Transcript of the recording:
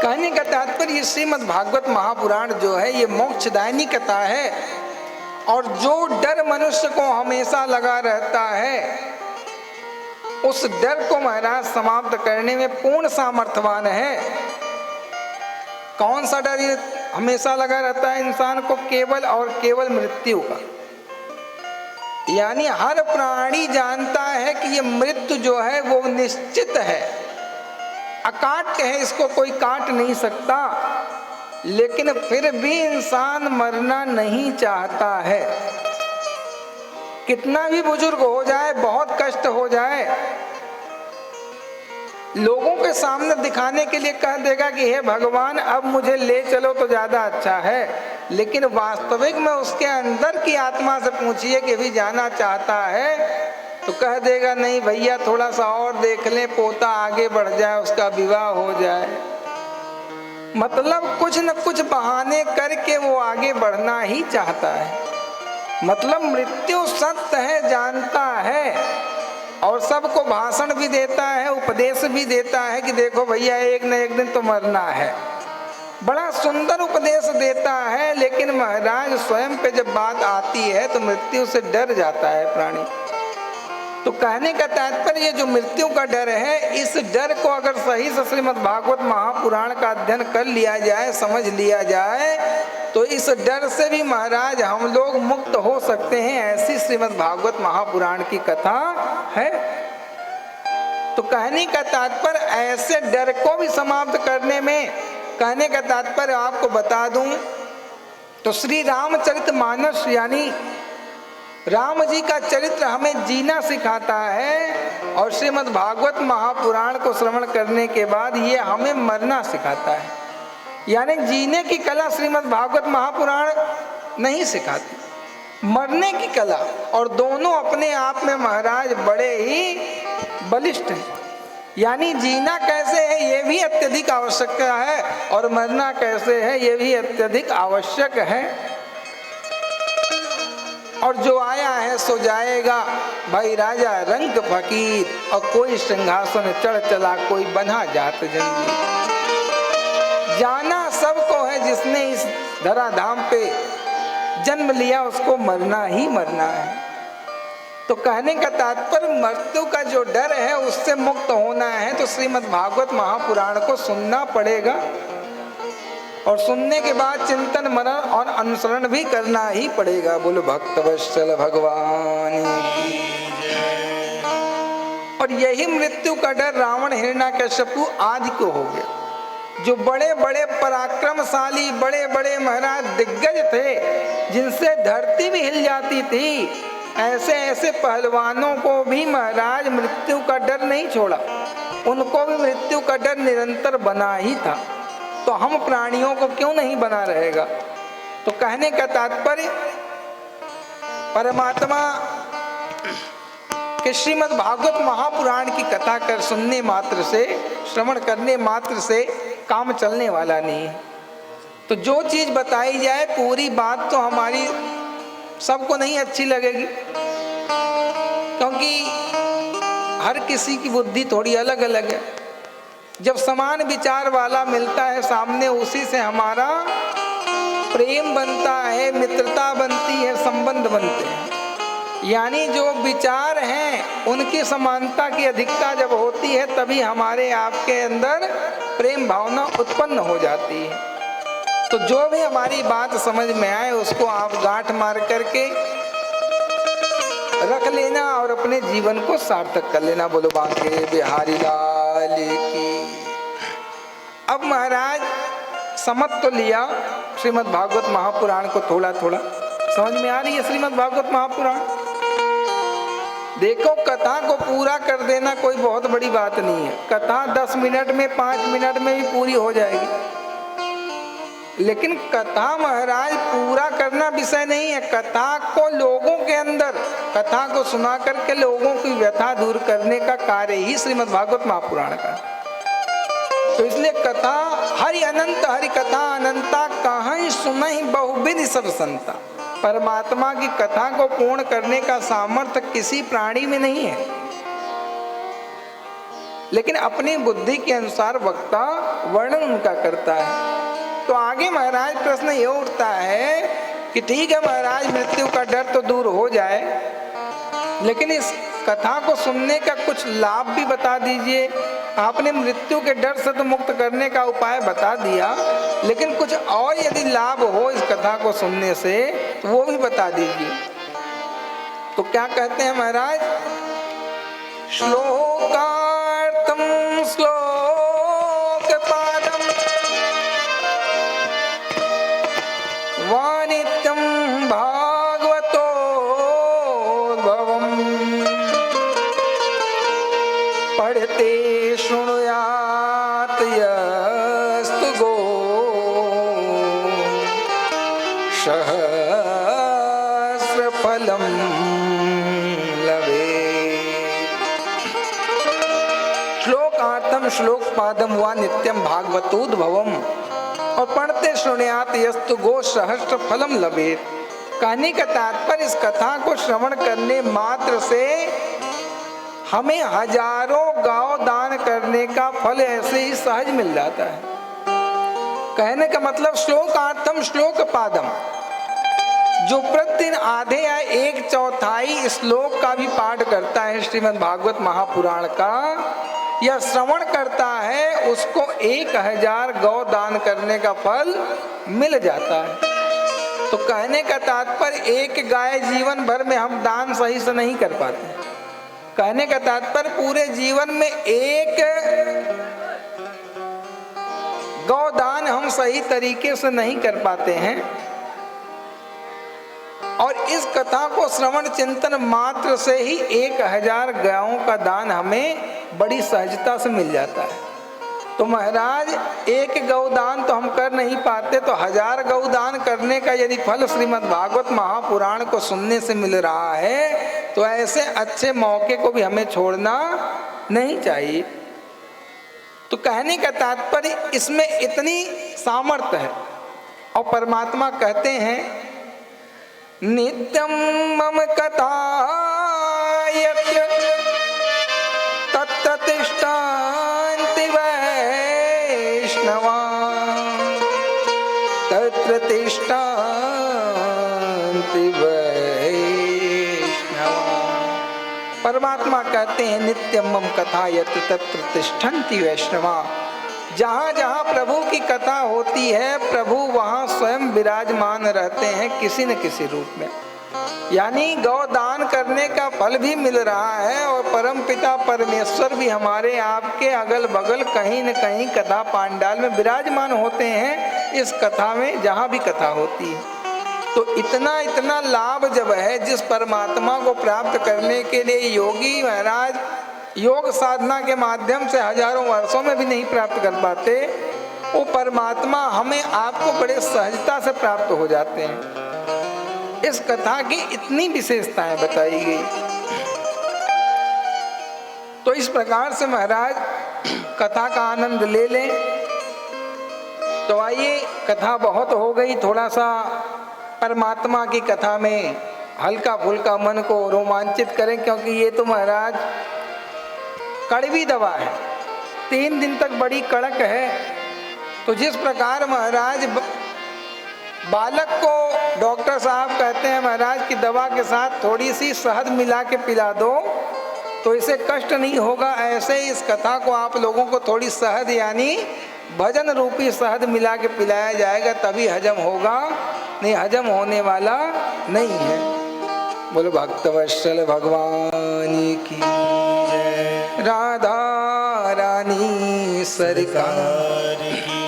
कहने का तात्पर्य श्रीमद् भागवत महापुराण जो है ये मोक्षदायिनी कथा है। और जो डर मनुष्य को हमेशा लगा रहता है उस डर को महाराज समाप्त करने में पूर्ण सामर्थ्यवान है। कौन सा डर हमेशा लगा रहता है इंसान को? केवल और केवल मृत्यु का। यानी हर प्राणी जानता है कि ये मृत्यु जो है वो निश्चित है, अकाट्य है, इसको कोई काट नहीं सकता। लेकिन फिर भी इंसान मरना नहीं चाहता है। कितना भी बुजुर्ग हो जाए, बहुत कष्ट हो जाए, लोगों के सामने दिखाने के लिए कह देगा कि हे भगवान अब मुझे ले चलो तो ज्यादा अच्छा है। लेकिन वास्तविक में उसके अंदर की आत्मा से पूछिए कि भी जाना चाहता है तो कह देगा नहीं भैया थोड़ा सा और देख लें, पोता आगे बढ़ जाए, उसका विवाह हो जाए। मतलब कुछ न कुछ बहाने करके वो आगे बढ़ना ही चाहता है। मतलब मृत्यु सत्य है, जानता है और सबको भाषण भी देता है, उपदेश भी देता है कि देखो भैया एक न एक दिन तो मरना है। बड़ा सुंदर उपदेश देता है, लेकिन महाराज स्वयं पे जब बात आती है तो मृत्यु से डर जाता है प्राणी। तो कहने का तात्पर्य जो मृत्यु का डर है, इस डर को अगर सही से श्रीमद् भागवत महापुराण का अध्ययन कर लिया जाए, समझ लिया जाए, तो इस डर से भी महाराज हम लोग मुक्त हो सकते हैं। ऐसी श्रीमद् भागवत महापुराण की कथा है। तो कहने का तात्पर्य ऐसे डर को भी समाप्त करने में, कहने का तात्पर्य आपको बता दूं तो श्री रामचरितमानस यानी राम जी का चरित्र हमें जीना सिखाता है और श्रीमद् भागवत महापुराण को श्रवण करने के बाद ये हमें मरना सिखाता है। यानी जीने की कला श्रीमद् भागवत महापुराण नहीं सिखाती, मरने की कला। और दोनों अपने आप में महाराज बड़े ही बलिष्ठ हैं। यानी जीना कैसे है ये भी अत्यधिक आवश्यक है और मरना कैसे है ये भी अत्यधिक आवश्यक है। और जो आया है सो जाएगा, भाई राजा रंग फकीर, और कोई सिंहासन चढ़ चला कोई बना जात जंजीर। जाना सबको है, जिसने इस धराधाम पे जन्म लिया उसको मरना ही मरना है। तो कहने का तात्पर्य मृत्यु का जो डर है उससे मुक्त होना है तो श्रीमद् भागवत महापुराण को सुनना पड़ेगा और सुनने के बाद चिंतन मनन और अनुसरण भी करना ही पड़ेगा। बोलो भक्तवत्सल भगवान की। और यही मृत्यु का डर रावण हिरण्याकश्यपु आदि को हो गया। जो बड़े बड़े पराक्रमशाली, बड़े बड़े महाराज दिग्गज थे, जिनसे धरती भी हिल जाती थी, ऐसे ऐसे पहलवानों को भी महाराज मृत्यु का डर नहीं छोड़ा। उनको भी मृत्यु का डर निरंतर बना ही था। तो हम प्राणियों को क्यों नहीं बना रहेगा? तो कहने का तात्पर्य परमात्मा के श्रीमद् भागवत महापुराण की कथा कर सुनने मात्र से, श्रवण करने मात्र से काम चलने वाला नहीं है। तो जो चीज बताई जाए पूरी बात तो हमारी सबको नहीं अच्छी लगेगी, क्योंकि हर किसी की बुद्धि थोड़ी अलग अलग है। जब समान विचार वाला मिलता है सामने, उसी से हमारा प्रेम बनता है, मित्रता बनती है, संबंध बनते हैं। यानी जो विचार हैं उनकी समानता की अधिकता जब होती है तभी हमारे आपके अंदर प्रेम भावना उत्पन्न हो जाती है। तो जो भी हमारी बात समझ में आए उसको आप गांठ मार करके रख लेना और अपने जीवन को सार्थक कर लेना। बोलो बांके बिहारी लाल की। अब महाराज समझ तो लिया श्रीमद् भागवत महापुराण को, थोड़ा थोड़ा समझ में आ रही है श्रीमद् भागवत महापुराण। देखो कथा को पूरा कर देना कोई बहुत बड़ी बात नहीं है। कथा 10 मिनट में, 5 मिनट में भी पूरी हो जाएगी। लेकिन कथा महाराज पूरा करना विषय नहीं है। कथा को लोगों के अंदर, कथा को सुना करके लोगों की व्यथा दूर करने का कार्य ही श्रीमद् भागवत महापुराण का। तो इसलिए कथा हरि अनंत, हरि कथा अनंता, कहीं सुनहि बहुविधि सब संता। परमात्मा की कथा को पूर्ण करने का सामर्थ्य किसी प्राणी में नहीं है। लेकिन अपनी बुद्धि के अनुसार वक्ता वर्णन उनका करता है। तो आगे महाराज प्रश्न ये उठता है कि ठीक है महाराज, मृत्यु का डर तो दूर हो जाए, लेकिन इस कथा को सुनने का कुछ लाभ भी बता दीजिए। आपने मृत्यु के डर से तो मुक्त करने का उपाय बता दिया, लेकिन कुछ और यदि लाभ हो इस कथा को सुनने से तो वो भी बता दीजिए। तो क्या कहते हैं महाराज, श्लोकार्थम श्लोक पादम वानित्यम भागवतोद्भवम् पढ़ते शृणुयात यस्तु गो सहस्रफलम् श्लोकार्थम श्लोक पादम वा नित्यम भागवतोद्भवम और पढ़ते श्रृणुयात यस्तु गो सहस्र फलम लभेत। कहने का तात्पर्य इस कथा को श्रवण करने मात्र से हमें हजारों गौ दान करने का फल ऐसे ही सहज मिल जाता है। कहने का मतलब श्लोकार्थम श्लोक पादम, जो प्रतिदिन आधे या 1/4 श्लोक का भी पाठ करता है श्रीमद् भागवत महापुराण का, या श्रवण करता है, उसको 1000 गौ दान करने का फल मिल जाता है। तो कहने का तात्पर्य एक गाय जीवन भर में हम दान सही से नहीं कर पाते। कहने का तात्पर्य पूरे जीवन में एक गौ दान हम सही तरीके से नहीं कर पाते हैं, और इस कथा को श्रवण चिंतन मात्र से ही 1000 गायों का दान हमें बड़ी सहजता से मिल जाता है। तो महाराज एक गौदान तो हम कर नहीं पाते, तो 1000 गौदान करने का यदि फल श्रीमद् भागवत महापुराण को सुनने से मिल रहा है, तो ऐसे अच्छे मौके को भी हमें छोड़ना नहीं चाहिए। तो कहने का तात्पर्य इसमें इतनी सामर्थ्य है। और परमात्मा कहते हैं नित्यम मम कथा तत्तिष्ठन्ति वैष्णवा तत्र तिष्ठन्ति वैष्णवा। परमात्मा कहते हैं नित्यम मम कथा यत्र तत्र तिष्ठन्ति वैष्णवा। जहाँ जहाँ प्रभु की कथा होती है, प्रभु वहाँ स्वयं विराजमान रहते हैं किसी न किसी रूप में। यानी गौदान करने का फल भी मिल रहा है, और परम पिता परमेश्वर भी हमारे आपके अगल बगल कहीं न कहीं कथा पांडाल में विराजमान होते हैं इस कथा में, जहाँ भी कथा होती है। तो इतना लाभ जब है, जिस परमात्मा को प्राप्त करने के लिए योगी महाराज योग साधना के माध्यम से हजारों वर्षों में भी नहीं प्राप्त कर पाते, वो परमात्मा हमें आपको बड़े सहजता से प्राप्त हो जाते हैं। इस कथा की इतनी विशेषताएं बताई गई। तो इस प्रकार से महाराज कथा का आनंद ले लें। तो आइए, कथा बहुत हो गई, थोड़ा सा परमात्मा की कथा में हल्का फुल्का मन को रोमांचित करें, क्योंकि ये तो महाराज कड़वी दवा है, 3 दिन तक बड़ी कड़क है। तो जिस प्रकार महाराज बालक को डॉक्टर साहब कहते हैं महाराज की दवा के साथ थोड़ी सी शहद मिला के पिला दो तो इसे कष्ट नहीं होगा, ऐसे ही इस कथा को आप लोगों को थोड़ी शहद यानी भजन रूपी शहद मिला के पिलाया जाएगा, तभी हजम होगा, नहीं हजम होने वाला नहीं है। बोलो भक्तवत्सल भगवान की जय, राधा रानी सरकार की।